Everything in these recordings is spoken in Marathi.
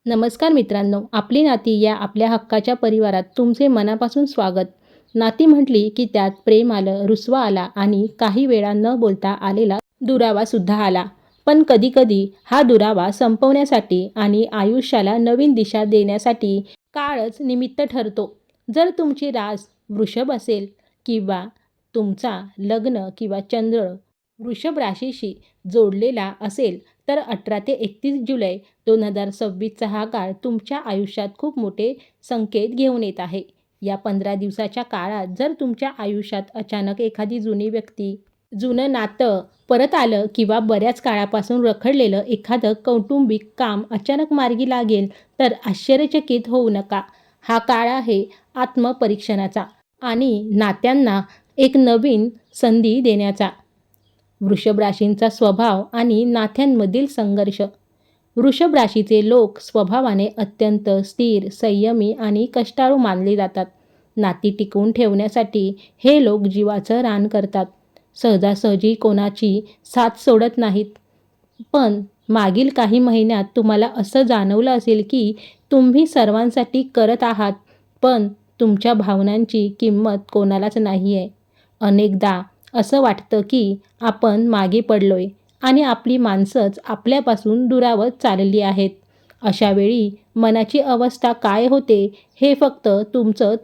नमस्कार मित्रांनो, आपली नाती या आपल्या हक्काच्या परिवारात तुमचे मनापासून स्वागत. नाती म्हटली की त्यात प्रेम आलं, रुसवा आला आणि काही वेळा न बोलता आलेला दुरावा सुद्धा आला. पण कधी-कधी हा दुरावा संपवण्यासाठी आणि आयुष्याला नवीन दिशा देण्यासाठी काळच निमित्त ठरतो. जर तुमची रास वृषभ असेल किंवा तुमचा लग्न किंवा चंद्र वृषभ राशीशी जोडलेला असेल, तर 18 ते 31 जुलै 2026चा हा काळ तुमच्या आयुष्यात खूप मोठे संकेत घेऊन येत आहे. या 15 दिवसाच्या काळात जर तुमच्या आयुष्यात अचानक एखादी जुनी व्यक्ती, जुनं नातं परत आलं किंवा बऱ्याच काळापासून रखडलेलं एखादं कौटुंबिक काम अचानक मार्गी लागेल, तर आश्चर्यचकित होऊ नका. हा काळ आहे आत्मपरीक्षणाचा आणि नात्यांना एक नवीन संधी देण्याचा. वृषभ राशींचा स्वभाव आणि नात्यांमधील संघर्ष. वृषभ राशीचे लोक स्वभावाने अत्यंत स्थिर, संयमी आणि कष्टाळू मानले जातात. नाती टिकवून ठेवण्यासाठी हे लोक जीवाचं रान करतात. सहजासहजी कोणाची साथ सोडत नाहीत. पण मागील काही महिन्यात तुम्हाला असं जाणवलं असेल की तुम्ही सर्वांसाठी करत आहात, पण तुमच्या भावनांची किंमत कोणालाच नाही आहे. अनेकदा असं वाटतं की आपण मागे पडलोय आणि आपली माणसंच आपल्यापासून दुरावत चालली आहेत. अशा वेळी मनाची अवस्था काय होते हे फक्त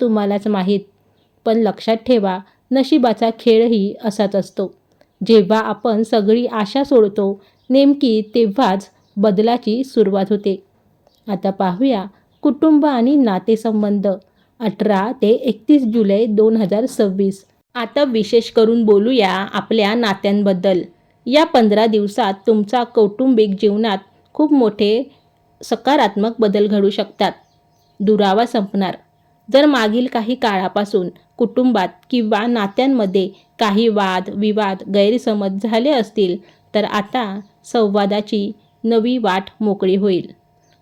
तुम्हालाच माहीत. पण लक्षात ठेवा, नशिबाचा खेळही असाच असतो. जेव्हा आपण सगळी आशा सोडतो, नेमकी तेव्हाच बदलाची सुरुवात होते. आता पाहूया कुटुंब आणि नातेसंबंध 18 ते 31 जुलै 2026. आता विशेष करून बोलूया आपल्या नात्यांबद्दल. या 15 दिवसात तुमचा कौटुंबिक जीवनात खूप मोठे सकारात्मक बदल घडू शकतात. दुरावा संपणार. जर मागील काही काळापासून कुटुंबात किंवा नात्यांमध्ये काही वाद, विवाद, गैरसमज झाले असतील, तर आता संवादाची नवी वाट मोकळी होईल.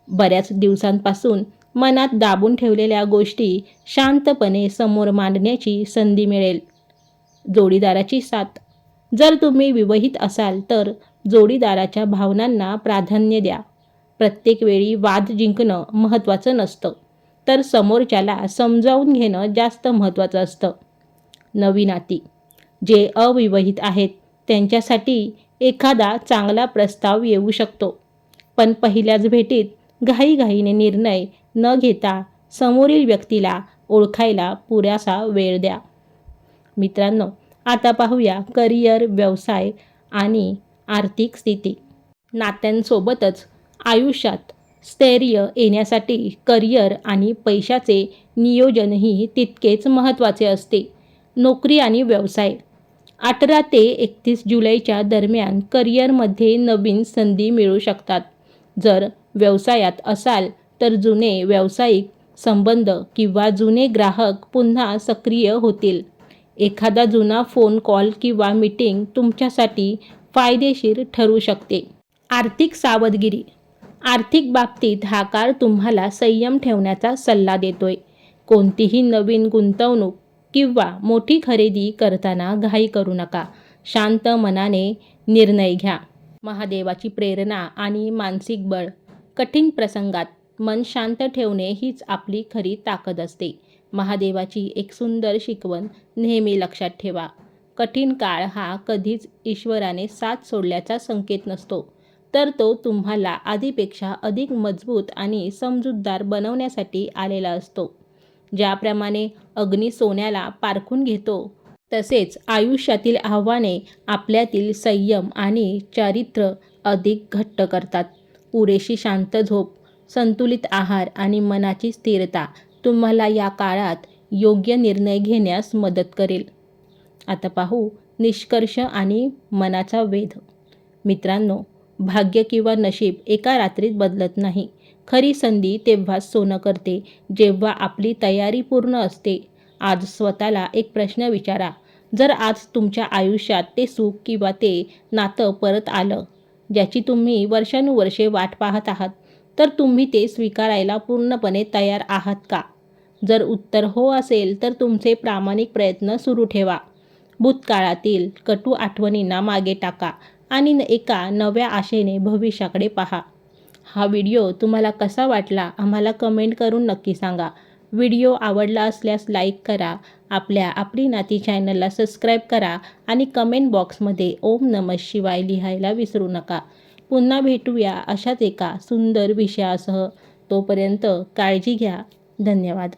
बऱ्याच दिवसांपासून मनात दाबून ठेवलेल्या गोष्टी शांतपणे समोर मांडण्याची संधी मिळेल. जोडीदाराची साथ. जर तुम्ही विवाहित असाल तर जोडीदाराच्या भावनांना प्राधान्य द्या. प्रत्येक वेळी वाद जिंकणं महत्त्वाचं नसतं, तर समोरच्याला समजावून घेणं जास्त महत्त्वाचं असतं. नवी नाती. जे अविवाहित आहेत त्यांच्यासाठी एखादा चांगला प्रस्ताव येऊ शकतो. पण पहिल्याच भेटीत घाईघाईने निर्णय न घेता समोरील व्यक्तीला ओळखायला पुरेसा वेळ द्या. मित्रांनो, आता पाहूया करिअर, व्यवसाय आणि आर्थिक स्थिती. नात्यांसोबतच आयुष्यात स्थैर्य येण्यासाठी करिअर आणि पैशाचे नियोजनही तितकेच महत्त्वाचे असते. नोकरी आणि व्यवसाय. 18 ते 31 जुलैच्या दरम्यान करिअरमध्ये नवीन संधी मिळू शकतात. जर व्यवसायात असाल तर जुने व्यावसायिक संबंध किंवा जुने ग्राहक पुन्हा सक्रिय होतील. एखादा जुना फोन कॉल किंवा मीटिंग तुमच्यासाठी फायदेशीर ठरू शकते. आर्थिक सावधगिरी. आर्थिक बाबतीत हा काळ तुम्हाला संयम ठेवण्याचा सल्ला देतोय. कोणतीही नवीन गुंतवणूक किंवा मोठी खरेदी करताना घाई करू नका. शांत मनाने निर्णय घ्या. महादेवाची प्रेरणा आणि मानसिक बळ. कठीण प्रसंगात मन शांत ठेवणे हीच आपली खरी ताकद असते. महादेवाची एक सुंदर शिकवण नेहमी लक्षात ठेवा. कठीण काळ हा कधीच ईश्वराने साथ सोडल्याचा संकेत नसतो, तर तो तुम्हाला आधीपेक्षा अधिक मजबूत आणि समजूतदार बनवण्यासाठी आलेला असतो. ज्याप्रमाणे अग्नी सोन्याला पारखून घेतो, तसेच आयुष्यातील आव्हाने आपल्यातील संयम आणि चारित्र्य अधिक घट्ट करतात. पुरेशी शांत झोप, संतुलित आहार आणि मनाची स्थिरता तुम्हाला या काळात योग्य निर्णय घेण्यास मदत करेल. आता पाहू निष्कर्ष आणि मनाचा वेध. मित्रांनो, भाग्य किंवा नशीब एका रात्रीत बदलत नाही. खरी संधी तेव्हाच सोनं करते जेव्हा आपली तयारी पूर्ण असते. आज स्वतःला एक प्रश्न विचारा. जर आज तुमच्या आयुष्यात ते सुख किंवा ते नातं परत आलं, ज्याची तुम्ही वर्षानुवर्षे वाट पाहत आहात, तर तुम्ही ते स्वीकारायला पूर्णपणे तयार आहात का? जर उत्तर हो असेल, तर तुमचे प्रामाणिक प्रयत्न सुरू ठेवा. भूतकाळातील कटू आठवणींना मागे टाका आणि एका नव्या आशेने भविष्याकडे पहा. हा व्हिडिओ तुम्हाला कसा वाटला आम्हाला कमेंट करून नक्की सांगा. व्हिडिओ आवडला असल्यास लाईक करा. आपली नाती चॅनलला सबस्क्राईब करा आणि कमेंट बॉक्समध्ये ओम नमः शिवाय लिहायला विसरू नका. पुन्हा भेटूया अशाच एका सुंदर विषयासह. तोपर्यंत काळजी घ्या. धन्यवाद.